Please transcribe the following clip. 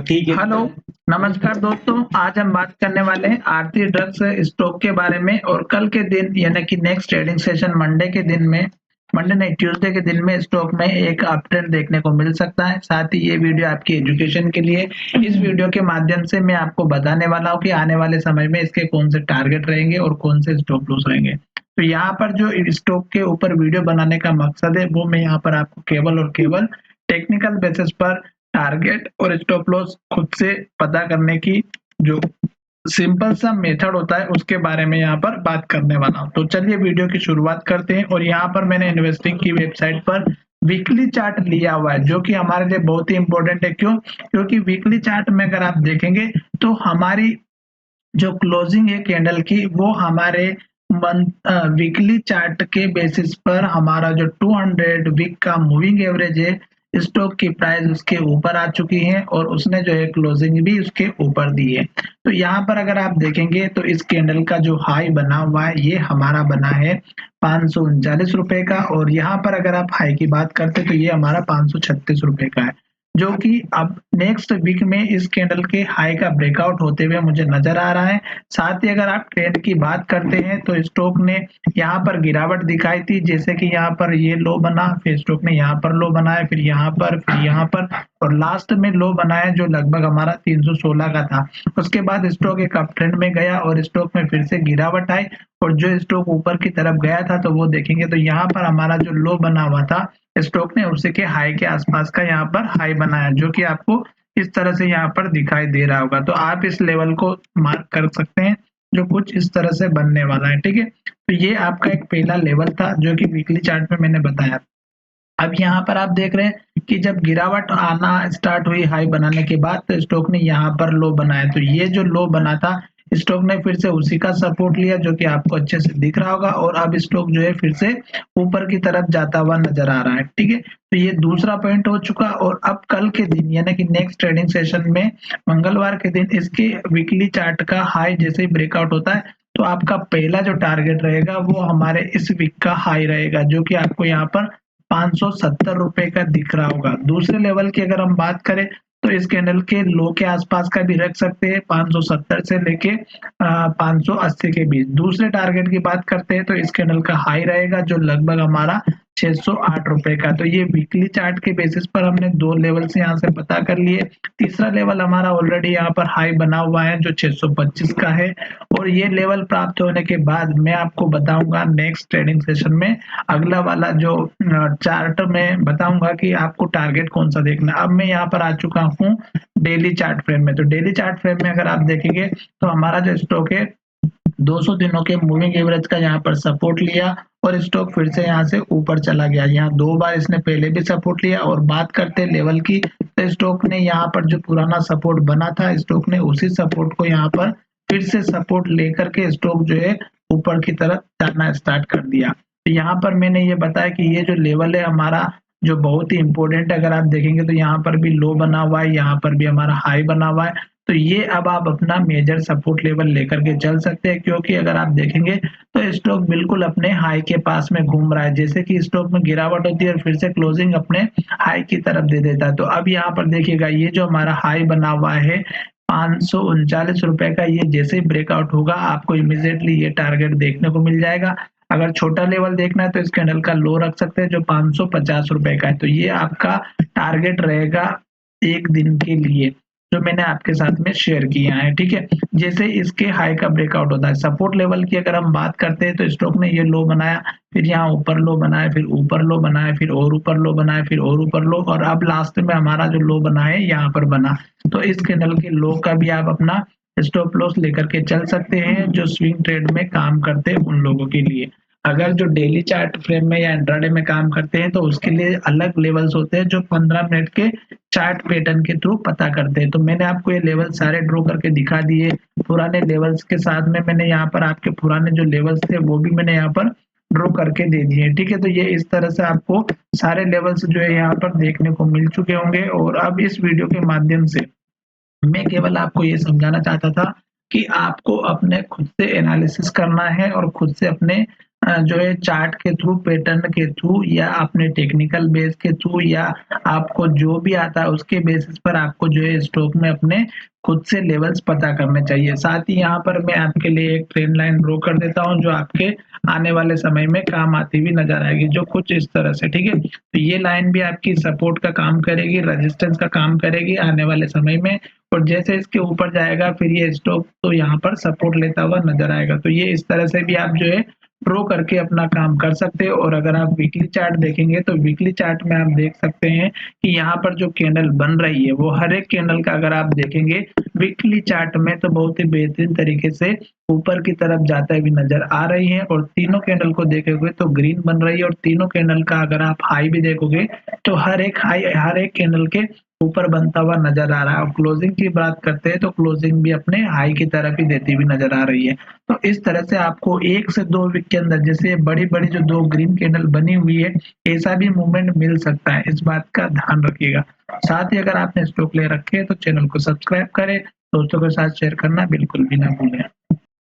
ठीक है। हेलो, नमस्कार दोस्तों। आज हम बात करने वाले हैं आरती ड्रग्स स्टॉक के बारे में और कल के दिन यानी कि नेक्स्ट ट्रेडिंग सेशन मंडे नहीं ट्यूसडे के दिन में स्टॉक में एक अप ट्रेंड देखने को मिल सकता है। साथ ही ये वीडियो आपकी एजुकेशन के लिए, इस वीडियो के माध्यम से मैं आपको बताने वाला हूँ कि आने वाले समय में इसके कौन से टारगेट रहेंगे और कौन से स्टॉप लॉस रहेंगे। तो यहाँ पर जो स्टॉक के ऊपर वीडियो बनाने का मकसद है वो मैं यहाँ पर आपको केवल और केवल टेक्निकल बेसिस पर टारगेट और स्टॉप लॉस खुद से पता करने की जो सिंपल सा मेथड होता है उसके बारे में यहाँ पर बात करने वाला हूँ। तो चलिए वीडियो की शुरुआत करते हैं। और यहाँ पर मैंने इन्वेस्टिंग की वेबसाइट पर वीकली चार्ट लिया हुआ है जो कि हमारे लिए बहुत ही इंपॉर्टेंट है। क्यों? क्योंकि वीकली चार्ट में अगर आप देखेंगे तो हमारी जो क्लोजिंग है कैंडल की वो हमारे वीकली चार्ट के बेसिस पर हमारा जो 200 वीक का मूविंग एवरेज है, स्टॉक की प्राइस उसके ऊपर आ चुकी है और उसने जो है क्लोजिंग भी उसके ऊपर दी है। तो यहाँ पर अगर आप देखेंगे तो इस कैंडल का जो हाई बना हुआ है ये हमारा बना है 539 रुपए का, और यहाँ पर अगर आप हाई की बात करते तो ये हमारा 536 रुपए का है, जो कि अब नेक्स्ट वीक में इस कैंडल के हाई का ब्रेकआउट होते हुए मुझे नजर आ रहा है। साथ ही अगर आप ट्रेंड की बात करते हैं तो स्टॉक ने यहाँ पर गिरावट दिखाई थी, जैसे कि यहाँ पर ये लो बना, फिर स्टॉक ने यहाँ पर लो बनाया, फिर यहाँ पर और लास्ट में लो बनाया जो लगभग हमारा 316 का था। उसके बाद स्टॉक एक अप ट्रेंड में गया और स्टॉक में फिर से गिरावट आई और जो स्टॉक ऊपर की तरफ गया था तो वो देखेंगे तो यहाँ पर हमारा जो लो बना हुआ था स्टॉक ने उसी के हाई के आसपास का यहाँ पर हाई बनाया, जो कि आपको इस तरह से यहाँ पर दिखाई दे रहा होगा। तो आप इस लेवल को मार्क कर सकते हैं जो कुछ इस तरह से बनने वाला है। ठीक है, तो ये आपका एक पहला लेवल था जो कि वीकली चार्ट में मैंने बताया। अब यहाँ पर आप देख रहे हैं कि जब गिरावट आना स्टार्ट हुई हाई बनाने के बाद तो स्टॉक ने यहाँ पर लो बनाया, तो ये जो लो बना था स्टॉक ने फिर से उसी का सपोर्ट लिया जो कि आपको अच्छे से दिख रहा होगा और अब स्टॉक जो है फिर से ऊपर की तरफ जाता हुआ नजर आ रहा है। ठीक है, तो ये दूसरा पॉइंट हो चुका। और अब कल के दिन यानी कि नेक्स्ट ट्रेडिंग सेशन में मंगलवार के दिन इसके वीकली चार्ट का हाई जैसे ही ब्रेकआउट होता है तो आपका पहला जो टारगेट रहेगा वो हमारे इस वीक का हाई रहेगा जो कि आपको यहाँ पर 570 रुपए का दिख रहा होगा। दूसरे लेवल की अगर हम बात करें तो इस कैंडल के लो के आसपास का भी रख सकते हैं 570 से लेके 580 के बीच। दूसरे टारगेट की बात करते हैं तो इस कैंडल का हाई रहेगा जो लगभग हमारा 608 रुपए का। तो ये वीकली चार्ट के बेसिस पर हमने दो लेवल से यहाँ से पता कर लिए। तीसरा लेवल हमारा ऑलरेडी यहाँ पर हाई बना हुआ है जो 625 का है और ये लेवल प्राप्त होने के बाद मैं आपको बताऊंगा नेक्स्ट ट्रेडिंग सेशन में अगला वाला जो चार्ट में बताऊंगा कि आपको टारगेट कौन सा देखना। अब मैं यहाँ पर आ चुका हूँ डेली चार्ट फ्रेम में। तो डेली चार्ट फ्रेम में अगर आप देखेंगे तो हमारा जो स्टॉक है 200 दिनों के मूविंग एवरेज का यहाँ पर सपोर्ट लिया और स्टॉक फिर से यहाँ से ऊपर चला गया। यहाँ दो बार इसने पहले भी सपोर्ट लिया और बात करते हैं लेवल की तो स्टॉक ने यहाँ पर जो पुराना सपोर्ट बना था स्टॉक ने उसी सपोर्ट को यहाँ पर फिर से सपोर्ट लेकर के स्टॉक जो है ऊपर की तरफ जाना स्टार्ट कर दिया। तो यहाँ पर मैंने ये बताया कि ये जो लेवल है हमारा जो बहुत ही इंपॉर्टेंट है। अगर आप देखेंगे तो यहाँ पर भी लो बना हुआ है, यहाँ पर भी हमारा हाई बना हुआ है। तो ये अब आप अपना मेजर सपोर्ट लेवल लेकर के चल सकते हैं, क्योंकि अगर आप देखेंगे तो स्टॉक बिल्कुल अपने हाई के पास में घूम रहा है। जैसे कि स्टॉक में गिरावट होती है और फिर से क्लोजिंग अपने हाई की तरफ दे देता है। तो अब यहाँ पर देखिएगा ये जो हमारा हाई बना हुआ है 539 रुपए का, ये जैसे ही ब्रेकआउट होगा आपको इमीडिएटली ये टारगेट देखने को मिल जाएगा। अगर छोटा लेवल देखना है तो इस कैंडल का लो रख सकते हैं जो 550 रुपए का है। तो ये आपका टारगेट रहेगा एक दिन के लिए जो मैंने आपके साथ में शेयर किया है। ठीक है, जैसे इसके हाई का ब्रेकआउट होता है। सपोर्ट लेवल की अगर हम बात करते हैं तो स्टॉक ने ये लो बनाया, फिर यहाँ ऊपर लो बनाया, फिर ऊपर लो बनाया, फिर और ऊपर लो बनाया, फिर और ऊपर लो, और अब लास्ट में हमारा जो लो बना है यहाँ पर बना। तो इस कैंडल के लो का भी आप अपना स्टॉप लॉस लेकर के चल सकते हैं जो स्विंग ट्रेड में काम करते हैं उन लोगों के लिए। अगर जो डेली चार्ट फ्रेम में या इंट्राडे में काम करते हैं तो उसके लिए अलग लेवल्स होते हैं जो 15 मिनट के चार्ट पैटर्न के थ्रू पता करते हैं। तो मैंने आपको ये लेवल सारे ड्रॉ करके दिखा दिए पुराने लेवल्स के साथ में। मैंने यहाँ पर आपके पुराने जो लेवल्स थे वो भी मैंने यहाँ पर ड्रॉ करके दे दिए। ठीक है, तो ये इस तरह से आपको सारे लेवल्स जो है यहाँ पर देखने को मिल चुके होंगे। और अब इस वीडियो के माध्यम से मैं केवल आपको ये समझाना चाहता था कि आपको अपने खुद से एनालिसिस करना है और खुद से अपने जो है चार्ट के थ्रू, पैटर्न के थ्रू या अपने टेक्निकल बेस के थ्रू या आपको जो भी आता है उसके बेसिस पर आपको जो है स्टॉक में अपने खुद से लेवल्स पता करने चाहिए। साथ ही यहाँ पर मैं आपके लिए एक ट्रेंड लाइन ड्रॉ कर देता हूँ जो आपके आने वाले समय में काम आती हुई नजर आएगी, जो कुछ इस तरह से, ठीक है। तो ये लाइन भी आपकी सपोर्ट का काम करेगी, रेजिस्टेंस का काम करेगी आने वाले समय में, और जैसे इसके ऊपर जाएगा फिर ये स्टॉक तो यहाँ पर सपोर्ट लेता हुआ नजर आएगा। तो ये इस तरह से भी आप जो है ड्रॉ करके अपना काम कर सकते हो। और अगर आप वीकली चार्ट देखेंगे तो वीकली चार्ट में आप देख सकते हैं कि यहाँ पर जो कैंडल बन रही है वो हर एक कैंडल का अगर आप देखेंगे वीकली चार्ट में तो बहुत ही बेहतरीन तरीके से ऊपर की तरफ जाते हुए नजर आ रही है। और तीनों कैंडल को देखोगे तो ग्रीन बन रही है, और तीनों कैंडल का अगर आप हाई भी देखोगे तो हर एक हाई हर एक कैंडल के ऊपर बनता हुआ नजर आ रहा है। और क्लोजिंग की बात करते हैं तो क्लोजिंग भी अपने हाई की तरफ ही देती हुई नजर आ रही है। तो इस तरह से आपको 1 से 2 वीक के अंदर जैसे बड़ी-बड़ी जो 2 ग्रीन कैंडल बनी हुई है, ऐसा भी मूवमेंट मिल सकता है, इस बात का ध्यान रखिएगा। साथ ही अगर आपने स्टॉक ले रखे हैं तो चैनल को सब्सक्राइब करें, दोस्तों के साथ शेयर करना बिल्कुल भी ना भूलें।